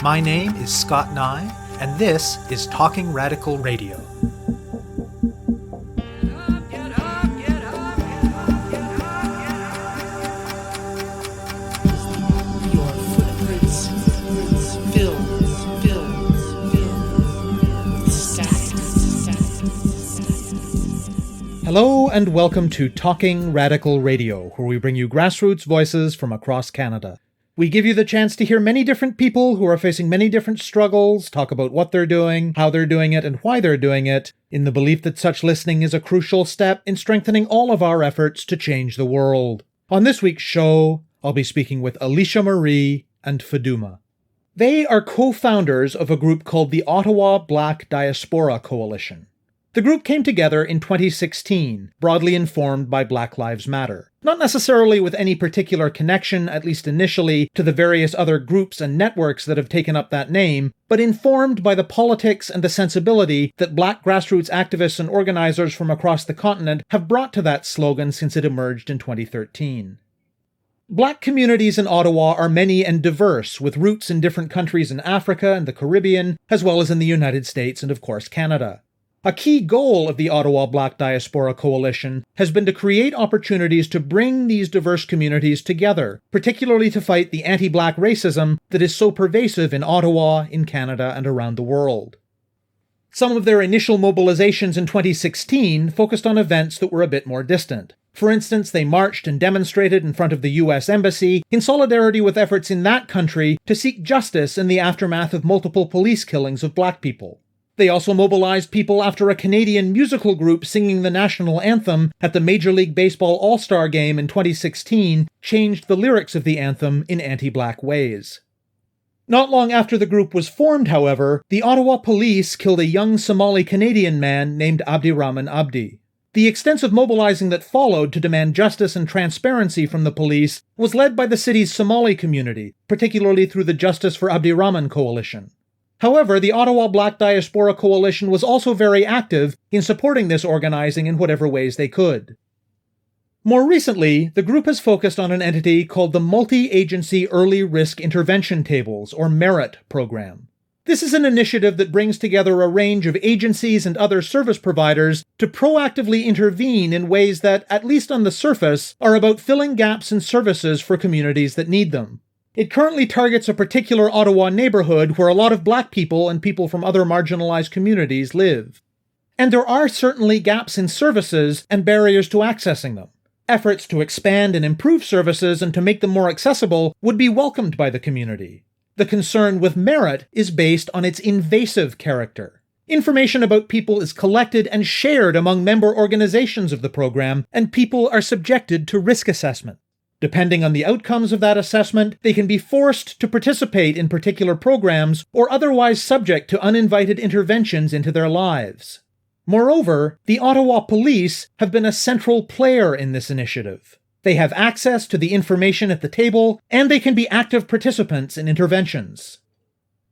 My name is Scott Neigh, and this is Talking Radical Radio. Hello and welcome to Talking Radical Radio, where we bring you grassroots voices from across Canada. We give you the chance to hear many different people who are facing many different struggles, talk about what they're doing, how they're doing it, and why they're doing it, in the belief that such listening is a crucial step in strengthening all of our efforts to change the world. On this week's show, I'll be speaking with Alicia-Marie and Faduma. They are co-founders of a group called the Ottawa Black Diaspora Coalition. The group came together in 2016, broadly informed by Black Lives Matter. Not necessarily with any particular connection, at least initially, to the various other groups and networks that have taken up that name, but informed by the politics and the sensibility that Black grassroots activists and organizers from across the continent have brought to that slogan since it emerged in 2013. Black communities in Ottawa are many and diverse, with roots in different countries in Africa and the Caribbean, as well as in the United States and, of course, Canada. A key goal of the Ottawa Black Diaspora Coalition has been to create opportunities to bring these diverse communities together, particularly to fight the anti-Black racism that is so pervasive in Ottawa, in Canada, and around the world. Some of their initial mobilizations in 2016 focused on events that were a bit more distant. For instance, they marched and demonstrated in front of the US Embassy in solidarity with efforts in that country to seek justice in the aftermath of multiple police killings of Black people. They also mobilized people after a Canadian musical group singing the national anthem at the Major League Baseball All-Star Game in 2016 changed the lyrics of the anthem in anti-Black ways. Not long after the group was formed, however, the Ottawa Police killed a young Somali-Canadian man named Abdirahman Abdi. The extensive mobilizing that followed to demand justice and transparency from the police was led by the city's Somali community, particularly through the Justice for Abdirahman Coalition. However, the Ottawa Black Diaspora Coalition was also very active in supporting this organizing in whatever ways they could. More recently, the group has focused on an entity called the Multi-Agency Early Risk Intervention Tables, or MERIT program. This is an initiative that brings together a range of agencies and other service providers to proactively intervene in ways that, at least on the surface, are about filling gaps in services for communities that need them. It currently targets a particular Ottawa neighborhood where a lot of Black people and people from other marginalized communities live. And there are certainly gaps in services and barriers to accessing them. Efforts to expand and improve services and to make them more accessible would be welcomed by the community. The concern with MERIT is based on its invasive character. Information about people is collected and shared among member organizations of the program, and people are subjected to risk assessment. Depending on the outcomes of that assessment, they can be forced to participate in particular programs or otherwise subject to uninvited interventions into their lives. Moreover, the Ottawa Police have been a central player in this initiative. They have access to the information at the table, and they can be active participants in interventions.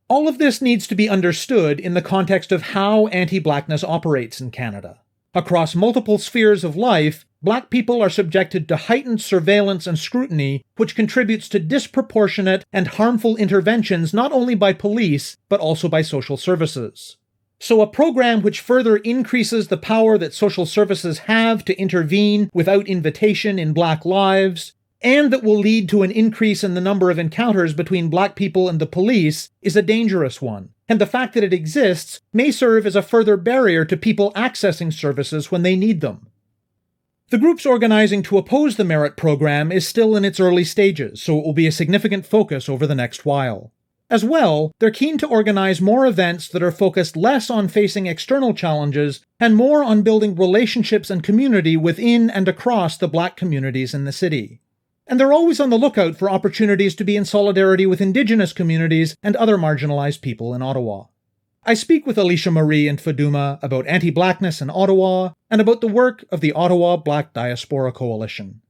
All of this needs to be understood in the context of how anti-Blackness operates in Canada. Across multiple spheres of life, Black people are subjected to heightened surveillance and scrutiny, which contributes to disproportionate and harmful interventions not only by police, but also by social services. So a program which further increases the power that social services have to intervene without invitation in Black lives, and that will lead to an increase in the number of encounters between Black people and the police, is a dangerous one. And the fact that it exists may serve as a further barrier to people accessing services when they need them. The group's organizing to oppose the MERIT program is still in its early stages, so it will be a significant focus over the next while. As well, they're keen to organize more events that are focused less on facing external challenges and more on building relationships and community within and across the Black communities in the city. And they're always on the lookout for opportunities to be in solidarity with Indigenous communities and other marginalized people in Ottawa. I speak with Alicia-Marie and Faduma about anti-Blackness in Ottawa and about the work of the Ottawa Black Diaspora Coalition.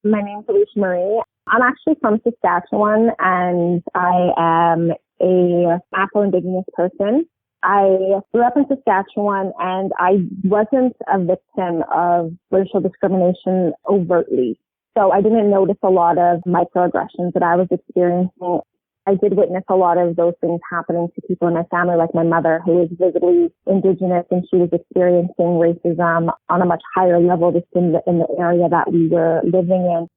My name's Alicia-Marie. I'm actually from Saskatchewan, and I am a Afro-Indigenous person. I grew up in Saskatchewan, and I wasn't a victim of racial discrimination overtly. So I didn't notice a lot of microaggressions that I was experiencing. I did witness a lot of those things happening to people in my family, like my mother, who is visibly Indigenous, and she was experiencing racism on a much higher level just in the area that we were living in.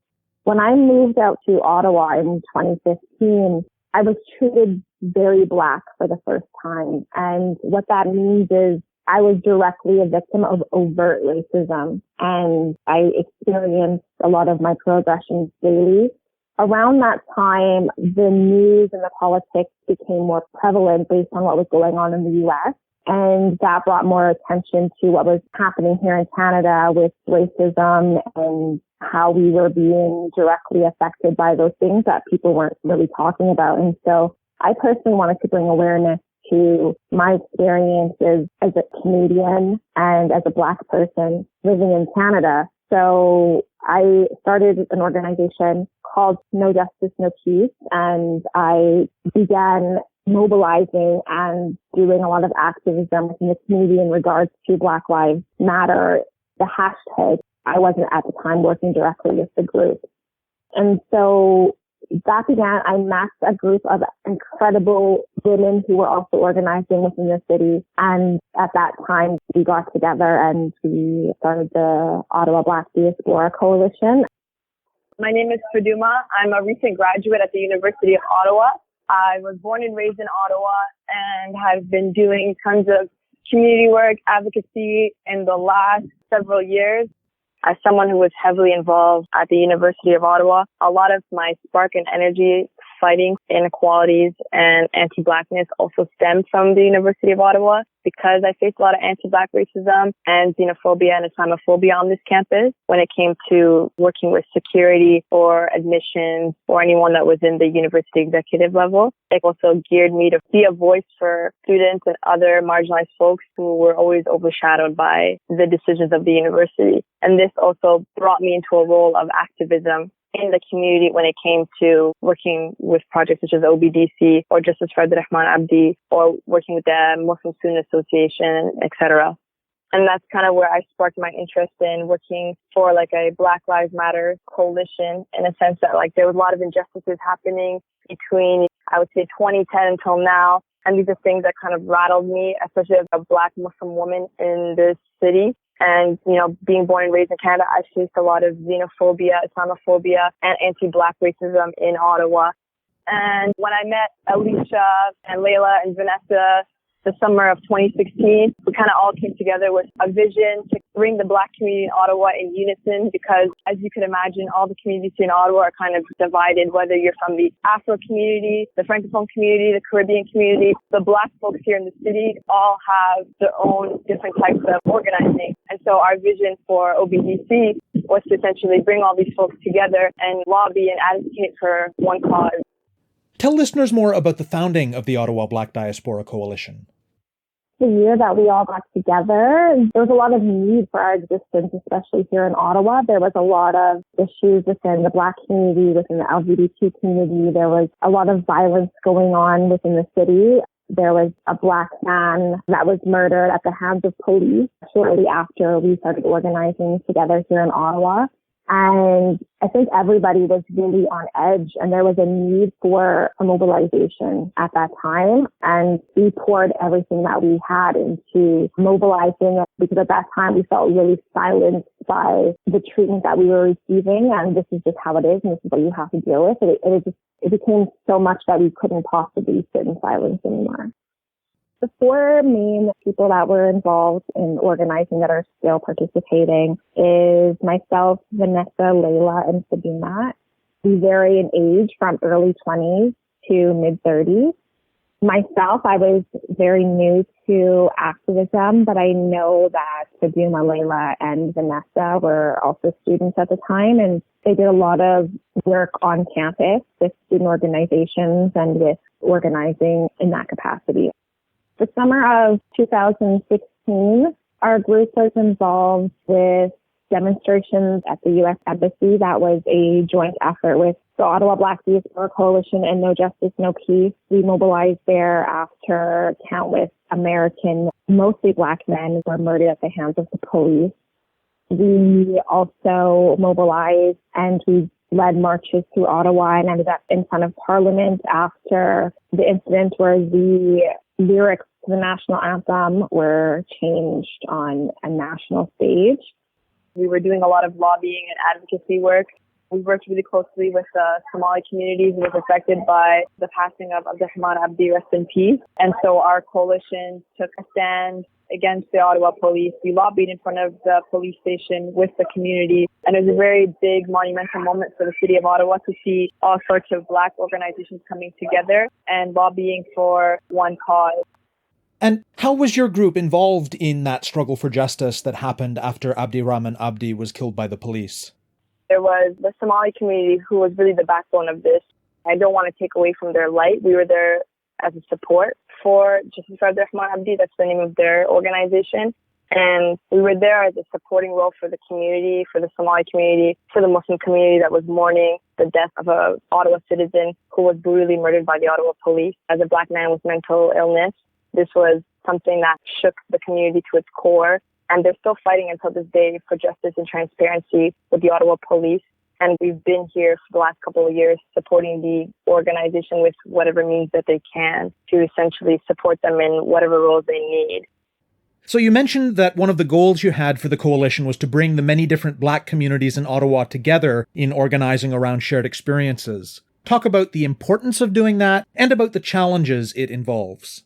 When I moved out to Ottawa in 2015, I was treated very Black for the first time. And what that means is I was directly a victim of overt racism, and I experienced a lot of microaggressions daily. Around that time, the news and the politics became more prevalent based on what was going on in the U.S. And that brought more attention to what was happening here in Canada with racism and how we were being directly affected by those things that people weren't really talking about. And so I personally wanted to bring awareness to my experiences as a Canadian and as a Black person living in Canada. So I started an organization called No Justice, No Peace, and I began mobilizing and doing a lot of activism within the community in regards to Black Lives Matter, the hashtag. I wasn't at the time working directly with the group. And so that began, I met a group of incredible women who were also organizing within the city. And at that time, we got together and we started the Ottawa Black Diaspora Coalition. My name is Faduma. I'm a recent graduate at the University of Ottawa. I was born and raised in Ottawa and have been doing tons of community work, advocacy in the last several years. As someone who was heavily involved at the University of Ottawa, a lot of my spark and energy fighting inequalities and anti-Blackness also stemmed from the University of Ottawa because I faced a lot of anti-Black racism and xenophobia and Islamophobia on this campus when it came to working with security or admissions or anyone that was in the university executive level. It also geared me to be a voice for students and other marginalized folks who were always overshadowed by the decisions of the university. And this also brought me into a role of activism in the community when it came to working with projects such as OBDC or Justice for Abdurrahman Abdi or working with the Muslim Student Association, etc. And that's kind of where I sparked my interest in working for like a Black Lives Matter coalition in a sense that like there was a lot of injustices happening between, I would say, 2010 until now. And these are things that kind of rattled me, especially as a Black Muslim woman in this city. And, you know, being born and raised in Canada, I faced a lot of xenophobia, Islamophobia, and anti-Black racism in Ottawa. And when I met Alicia and Layla and Vanessa the summer of 2016, we kind of all came together with a vision to bring the Black community in Ottawa in unison because, as you can imagine, all the communities here in Ottawa are kind of divided, whether you're from the Afro community, the Francophone community, the Caribbean community. The Black folks here in the city all have their own different types of organizing. And so our vision for OBDC was to essentially bring all these folks together and lobby and advocate for one cause. Tell listeners more about the founding of the Ottawa Black Diaspora Coalition. The year that we all got together, there was a lot of need for our existence, especially here in Ottawa. There was a lot of issues within the Black community, within the LGBT community. There was a lot of violence going on within the city. There was a Black man that was murdered at the hands of police shortly after we started organizing together here in Ottawa. And I think everybody was really on edge and there was a need for a mobilization at that time. And we poured everything that we had into mobilizing it because at that time we felt really silenced by the treatment that we were receiving. And this is just how it is and this is what you have to deal with. It became so much that we couldn't possibly sit in silence anymore. The four main people that were involved in organizing that are still participating is myself, Vanessa, Layla, and Faduma. We vary in age from early 20s to mid-30s. Myself, I was very new to activism, but I know that Faduma, Layla, and Vanessa were also students at the time, and they did a lot of work on campus with student organizations and with organizing in that capacity. The summer of 2016, our group was involved with demonstrations at the U.S. Embassy. That was a joint effort with the Ottawa Black Diaspora Coalition and No Justice, No Peace. We mobilized there after countless American, mostly Black men, were murdered at the hands of the police. We also mobilized and we led marches through Ottawa and ended up in front of Parliament after the incident where the lyrics to the national anthem were changed on a national stage. We were doing a lot of lobbying and advocacy work. We worked really closely with the Somali communities who was affected by the passing of Abdirahman Abdi, rest in peace. And so our coalition took a stand against the Ottawa Police. We lobbied in front of the police station with the community. And it was a very big, monumental moment for the city of Ottawa to see all sorts of Black organizations coming together and lobbying for one cause. And how was your group involved in that struggle for justice that happened after Abdirahman Abdi was killed by the police? There was the Somali community who was really the backbone of this. I don't want to take away from their light. We were there as a support for Justice for Abdirahman Abdi. That's the name of their organization. And we were there as a supporting role for the community, for the Somali community, for the Muslim community that was mourning the death of an Ottawa citizen who was brutally murdered by the Ottawa Police as a Black man with mental illness. This was something that shook the community to its core. And they're still fighting until this day for justice and transparency with the Ottawa Police. And we've been here for the last couple of years supporting the organization with whatever means that they can to essentially support them in whatever roles they need. So you mentioned that one of the goals you had for the coalition was to bring the many different Black communities in Ottawa together in organizing around shared experiences. Talk about the importance of doing that and about the challenges it involves.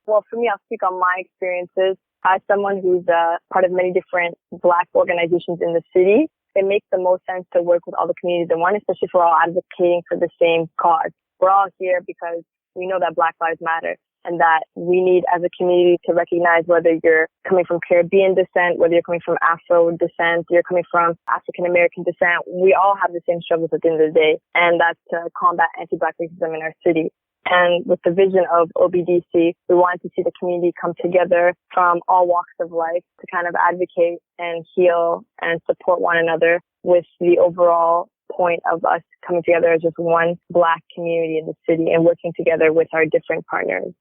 Well, for me, I'll speak on my experiences. As someone who's part of many different Black organizations in the city, it makes the most sense to work with all the communities in one, especially if we're all advocating for the same cause. We're all here because we know that Black lives matter and that we need as a community to recognize whether you're coming from Caribbean descent, whether you're coming from Afro descent, you're coming from African American descent. We all have the same struggles at the end of the day, and that's to combat anti-Black racism in our city. And with the vision of OBDC, we wanted to see the community come together from all walks of life to kind of advocate and heal and support one another with the overall point of us coming together as just one Black community in the city and working together with our different partners.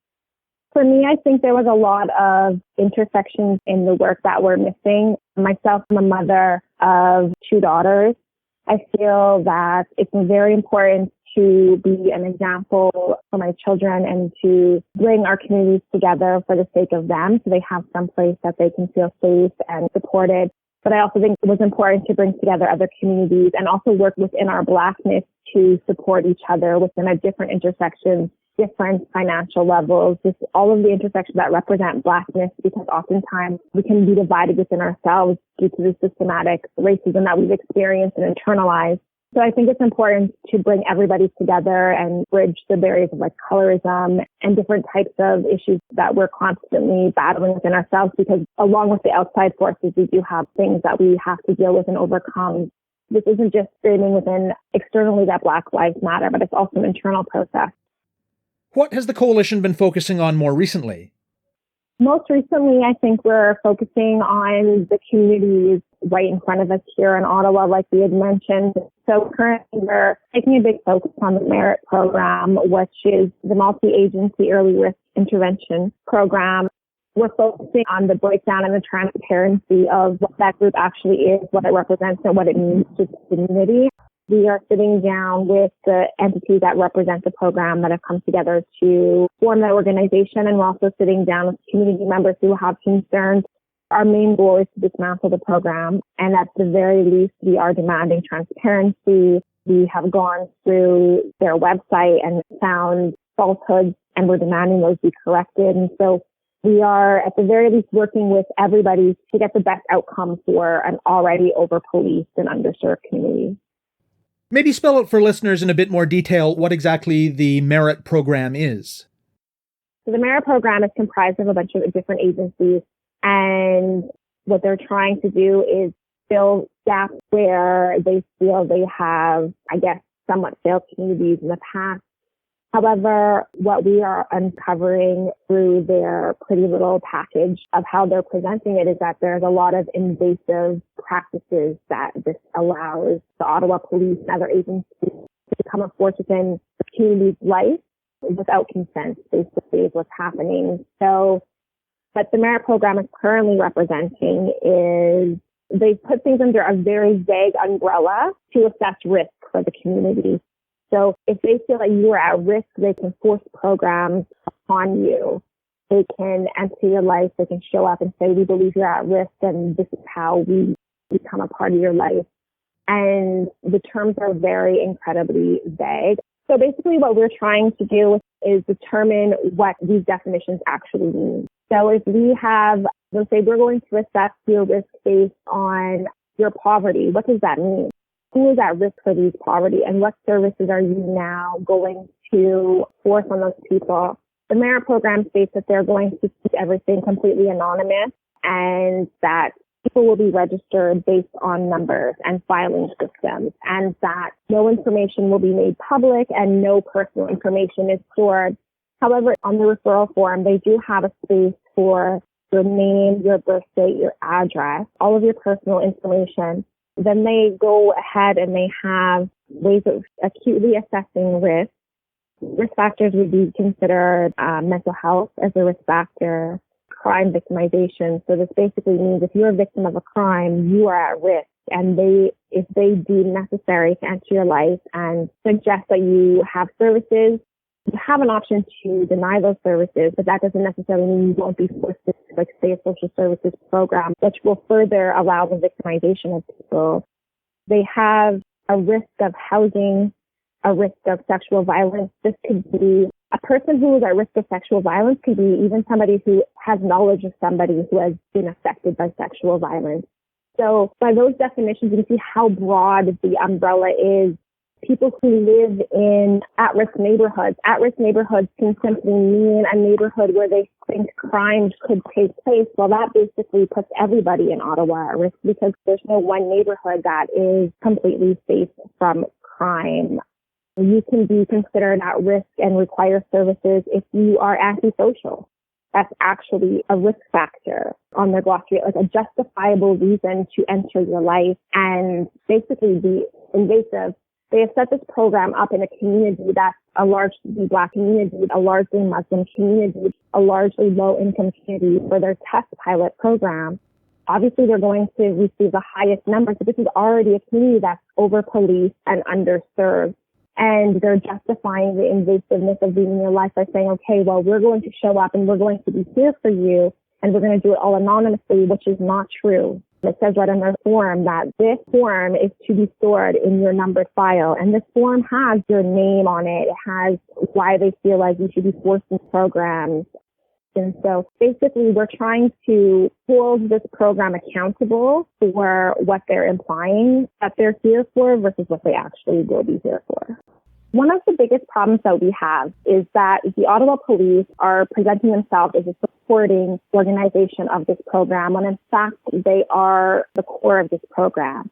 For me, I think there was a lot of intersections in the work that were missing. Myself, I'm a mother of 2 daughters. I feel that it's very important to be an example for my children and to bring our communities together for the sake of them so they have some place that they can feel safe and supported. But I also think it was important to bring together other communities and also work within our Blackness to support each other within a different intersections, different financial levels, just all of the intersections that represent Blackness, because oftentimes we can be divided within ourselves due to the systematic racism that we've experienced and internalized. So I think it's important to bring everybody together and bridge the barriers of like colorism and different types of issues that we're constantly battling within ourselves, because along with the outside forces, we do have things that we have to deal with and overcome. This isn't just screaming within externally that Black lives matter, but it's also an internal process. What has the coalition been focusing on more recently? Most recently, I think we're focusing on the communities right in front of us here in Ottawa, like we had mentioned. So currently, we're taking a big focus on the MERIT program, which is the multi-agency early risk intervention program. We're focusing on the breakdown and the transparency of what that group actually is, what it represents, and what it means to the community. We are sitting down with the entities that represent the program that have come together to form that organization, and we're also sitting down with community members who have concerns. Our main goal is to dismantle the program, and at the very least, we are demanding transparency. We have gone through their website and found falsehoods, and we're demanding those be corrected. And so we are, at the very least, working with everybody to get the best outcome for an already over-policed and underserved community. Maybe spell out for listeners in a bit more detail what exactly the MERIT program is. So the MERIT program is comprised of a bunch of different agencies, and what they're trying to do is fill gaps where they feel they have, I guess, somewhat failed communities in the past. However, what we are uncovering through their pretty little package of how they're presenting it is that there's a lot of invasive practices that this allows the Ottawa Police and other agencies to become a force within the community's life without consent, basically, is what's happening. So what the MERIT program is currently representing is they put things under a very vague umbrella to assess risk for the community. So if they feel like you are at risk, they can force programs upon you. They can enter your life. They can show up and say, we believe you're at risk and this is how we become a part of your life. And the terms are very incredibly vague. So basically what we're trying to do is determine what these definitions actually mean. So if we have, let's say we're going to assess your risk based on your poverty, what does that mean? Who is at risk for these poverty and what services are you now going to force on those people? The merit program states that they're going to keep everything completely anonymous and that people will be registered based on numbers and filing systems, and that no information will be made public and no personal information is stored. However, on the referral form, they do have a space for your name, your birth date, your address, all of your personal information. Then they go ahead and they have ways of acutely assessing risk. Risk factors would be considered mental health as a risk factor, crime victimization. So this basically means if you're a victim of a crime, you are at risk. And if they deem necessary to enter your life and suggest that you have services, you have an option to deny those services, but that doesn't necessarily mean you won't be forced to, like, say, a social services program, which will further allow the victimization of people. They have a risk of housing, a risk of sexual violence. This could be a person who is at risk of sexual violence, could be even somebody who has knowledge of somebody who has been affected by sexual violence. So by those definitions, you can see how broad the umbrella is. People who live in at-risk neighborhoods. At-risk neighborhoods can simply mean a neighborhood where they think crimes could take place. Well, that basically puts everybody in Ottawa at risk because there's no one neighborhood that is completely safe from crime. You can be considered at risk and require services if you are antisocial. That's actually a risk factor on their glossary, like a justifiable reason to enter your life. And basically the invasive, they have set this program up in a community that's a largely Black community, a largely Muslim community, a largely low-income community for their test pilot program. Obviously, they're going to receive the highest numbers, but this is already a community that's over-policed and underserved. And they're justifying the invasiveness of being in your life by saying, okay, well, we're going to show up and we're going to be here for you, and we're going to do it all anonymously, which is not true. It says right on their form that this form is to be stored in your numbered file. And this form has your name on it. It has why they feel like you should be forced in programs. And so basically we're trying to hold this program accountable for what they're implying that they're here for versus what they actually will be here for. One of the biggest problems that we have is that the Ottawa Police are presenting themselves as a supporting organization of this program, when in fact they are the core of this program.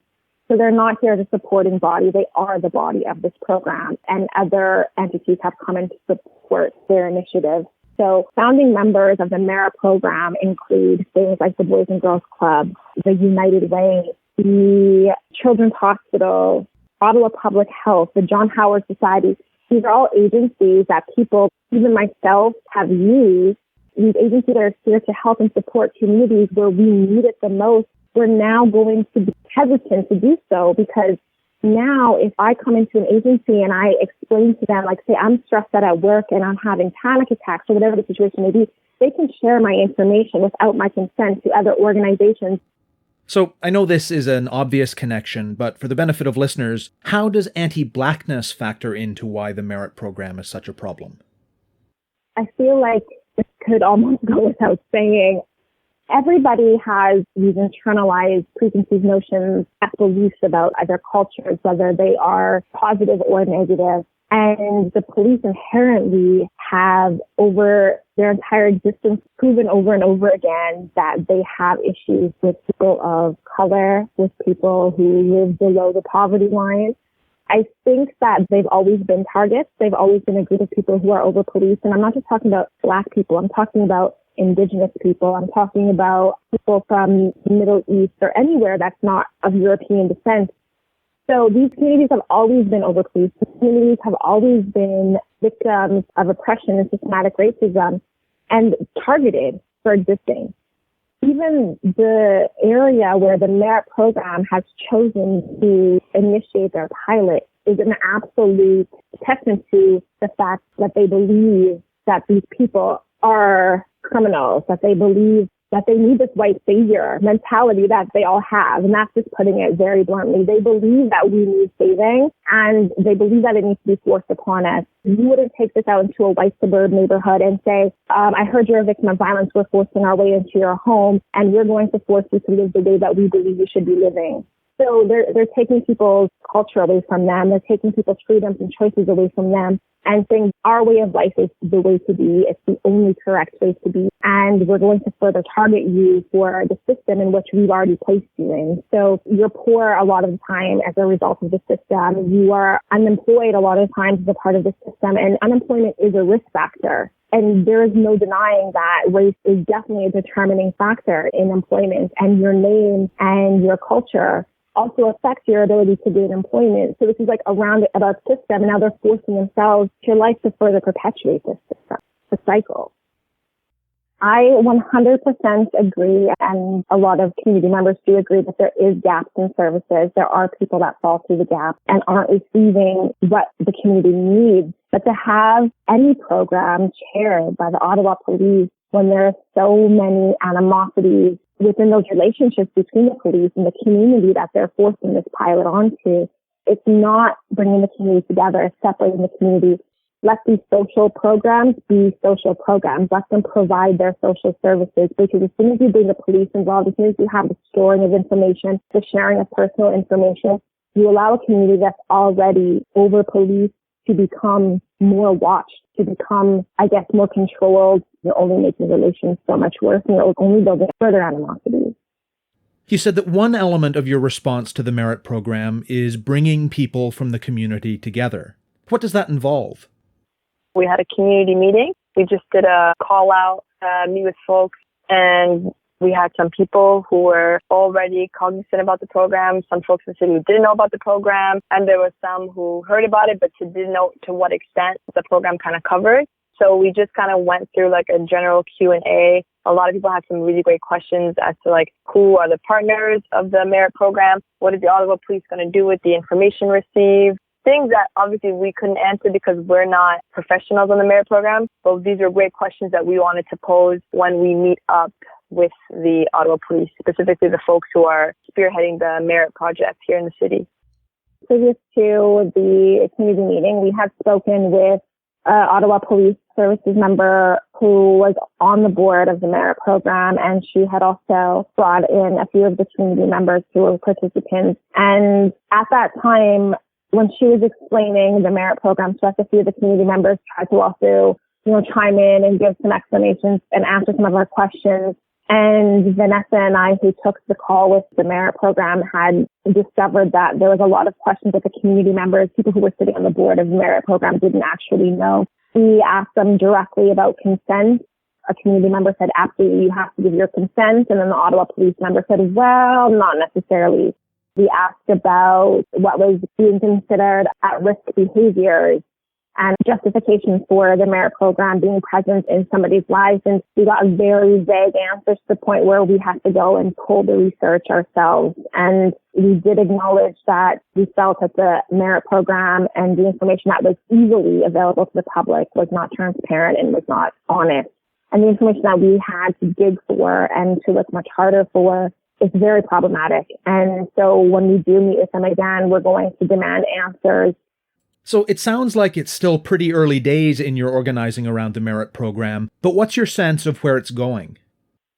So they're not here as a supporting body, they are the body of this program, and other entities have come in to support their initiative. So founding members of the merit program include things like the Boys and Girls Club, the United Way, the Children's Hospital, Ottawa Public Health, the John Howard Society. These are all agencies that people, even myself, have used. These agencies are here to help and support communities where we need it the most. We're now going to be hesitant to do so because now if I come into an agency and I explain to them, like, say, I'm stressed out at work and I'm having panic attacks or whatever the situation may be, they can share my information without my consent to other organizations. So I know this is an obvious connection, but for the benefit of listeners, how does anti-Blackness factor into why the merit program is such a problem? I feel like this could almost go without saying. Everybody has these internalized preconceived notions and beliefs about other cultures, whether they are positive or negative. And the police inherently have, over their entire existence, proven over and over again that they have issues with people of color, with people who live below the poverty line. I think that they've always been targets. They've always been a group of people who are over-policed. And I'm not just talking about Black people. I'm talking about Indigenous people. I'm talking about people from the Middle East or anywhere that's not of European descent. So these communities have always been over-policed. These communities have always been victims of oppression and systematic racism and targeted for existing. Even the area where the merit program has chosen to initiate their pilot is an absolute testament to the fact that they believe that these people are criminals, that they believe that they need this white savior mentality that they all have. And that's just putting it very bluntly. They believe that we need saving, and they believe that it needs to be forced upon us. You wouldn't take this out into a white suburban neighborhood and say, I heard you're a victim of violence. We're forcing our way into your home, and we're going to force you to live the way that we believe you should be living. So they're taking people's culture away from them. They're taking people's freedoms and choices away from them and saying our way of life is the way to be. It's the only correct way to be. And we're going to further target you for the system in which we've already placed you in. So you're poor a lot of the time as a result of the system. You are unemployed a lot of times as a part of the system. And unemployment is a risk factor. And there is no denying that race is definitely a determining factor in employment, and your name and your culture also affects your ability to gain employment. So this is like a roundabout system, and now they're forcing themselves to like to further perpetuate this system, the cycle. I 100% agree, and a lot of community members do agree that there is gaps in services. There are people that fall through the gaps and aren't receiving what the community needs. But to have any program chaired by the Ottawa Police when there are so many animosities within those relationships between the police and the community that they're forcing this pilot onto, it's not bringing the community together, it's separating the community. Let these social programs be social programs. Let them provide their social services, because as soon as you bring the police involved, as soon as you have the storing of information, the sharing of personal information, you allow a community that's already over-policed to become more watched, to become, I guess, more controlled. You're only making relations so much worse, and you're only building further animosities. You said that one element of your response to the merit program is bringing people from the community together. What does that involve? We had a community meeting. We just did a call out, meet with folks, and we had some people who were already cognizant about the program, some folks in the city who didn't know about the program, and there were some who heard about it but didn't know to what extent the program kind of covered. So we just kind of went through like a general Q&A. A lot of people had some really great questions as to like who are the partners of the merit program, what is the Ottawa Police going to do with the information received, things that obviously we couldn't answer because we're not professionals on the merit program. But these are great questions that we wanted to pose when we meet up with the Ottawa Police, specifically the folks who are spearheading the merit project here in the city. Previous to the community meeting, we had spoken with Ottawa Police Services member who was on the board of the merit program, and she had also brought in a few of the community members who were participants. And at that time, when she was explaining the merit program to us, a few of the community members tried to also, chime in and give some explanations and answer some of our questions. And Vanessa and I, who took the call with the merit program, had discovered that there was a lot of questions that the community members, people who were sitting on the board of the merit program, didn't actually know. We asked them directly about consent. A community member said, absolutely, you have to give your consent. And then the Ottawa Police member said, well, not necessarily. We asked about what was being considered at-risk behaviors and justification for the merit program being present in somebody's lives. And we got very vague answers to the point where we had to go and pull the research ourselves. And we did acknowledge that we felt that the merit program and the information that was easily available to the public was not transparent and was not honest. And the information that we had to dig for and to look much harder for is very problematic. And so when we do meet with them again, we're going to demand answers. So it sounds like it's still pretty early days in your organizing around the merit program, but what's your sense of where it's going?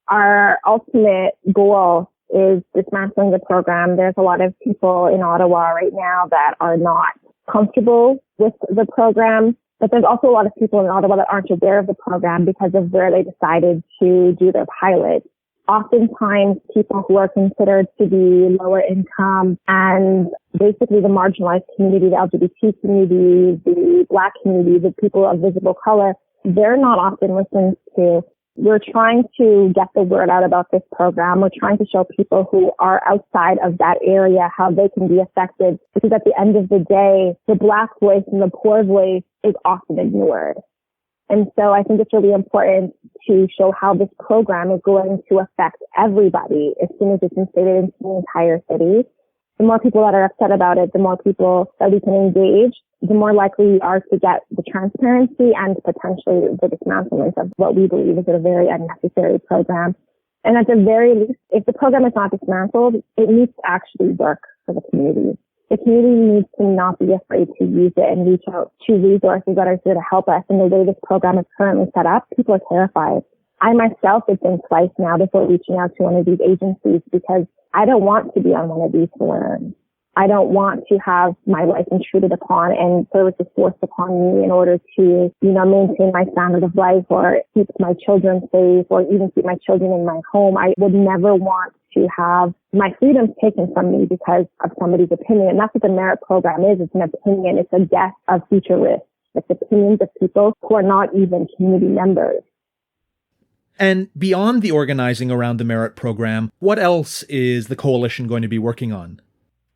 Our ultimate goal is dismantling the program. There's a lot of people in Ottawa right now that are not comfortable with the program, but there's also a lot of people in Ottawa that aren't aware of the program because of where they decided to do their pilot. Oftentimes, people who are considered to be lower income and basically the marginalized community, the LGBT community, the Black community, the people of visible color, they're not often listened to. We're trying to get the word out about this program. We're trying to show people who are outside of that area how they can be affected, because at the end of the day, the Black voice and the poor voice is often ignored. And so I think it's really important to show how this program is going to affect everybody as soon as it's instated into the entire city. The more people that are upset about it, the more people that we can engage, the more likely we are to get the transparency and potentially the dismantlement of what we believe is a very unnecessary program. And at the very least, if the program is not dismantled, it needs to actually work for the community. The community needs to not be afraid to use it and reach out to resources that are here to help us. And the way this program is currently set up, people are terrified. I myself have been twice now before reaching out to one of these agencies because I don't want to be on one of these forums. I don't want to have my life intruded upon and services forced upon me in order to, maintain my standard of life or keep my children safe or even keep my children in my home. I would never want to have my freedoms taken from me because of somebody's opinion. And that's what the merit program is. It's an opinion. It's a death of future risk. It's opinions of people who are not even community members. And beyond the organizing around the merit program, what else is the coalition going to be working on?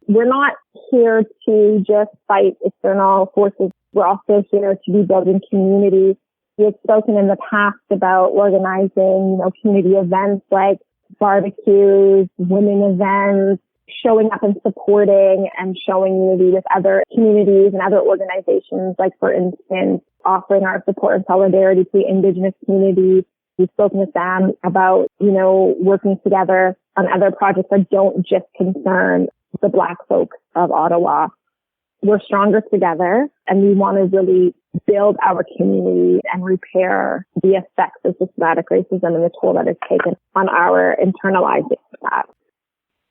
We're not here to just fight external forces. We're also here to be building community. We have spoken in the past about organizing, community events like barbecues, women events, showing up and supporting and showing unity with other communities and other organizations, like, for instance, offering our support and solidarity to the Indigenous community. We've spoken with them about, working together on other projects that don't just concern the Black folks of Ottawa. We're stronger together, and we want to really build our community and repair the effects of systematic racism and the toll that is taken on our internalizing that.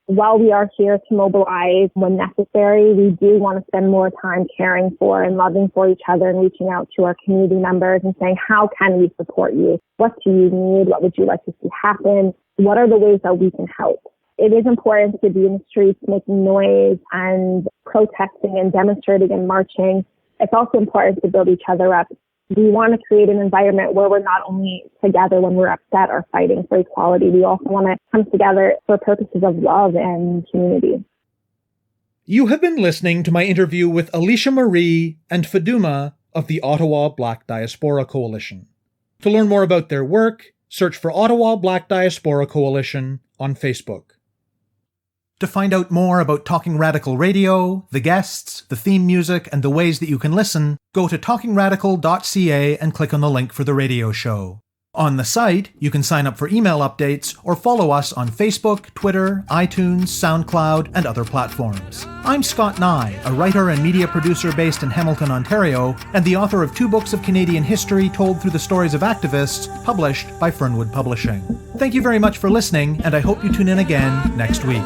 While we are here to mobilize when necessary, we do want to spend more time caring for and loving for each other and reaching out to our community members and saying, how can we support you? What do you need? What would you like to see happen? What are the ways that we can help? It is important to be in the streets making noise and protesting and demonstrating and marching. It's also important to build each other up. We want to create an environment where we're not only together when we're upset or fighting for equality, we also want to come together for purposes of love and community. You have been listening to my interview with Alicia-Marie and Faduma of the Ottawa Black Diaspora Coalition. To learn more about their work, search for Ottawa Black Diaspora Coalition on Facebook. To find out more about Talking Radical Radio, the guests, the theme music, and the ways that you can listen, go to talkingradical.ca and click on the link for the radio show. On the site, you can sign up for email updates or follow us on Facebook, Twitter, iTunes, SoundCloud, and other platforms. I'm Scott Neigh, a writer and media producer based in Hamilton, Ontario, and the author of 2 books of Canadian history told through the stories of activists, published by Fernwood Publishing. Thank you very much for listening, and I hope you tune in again next week.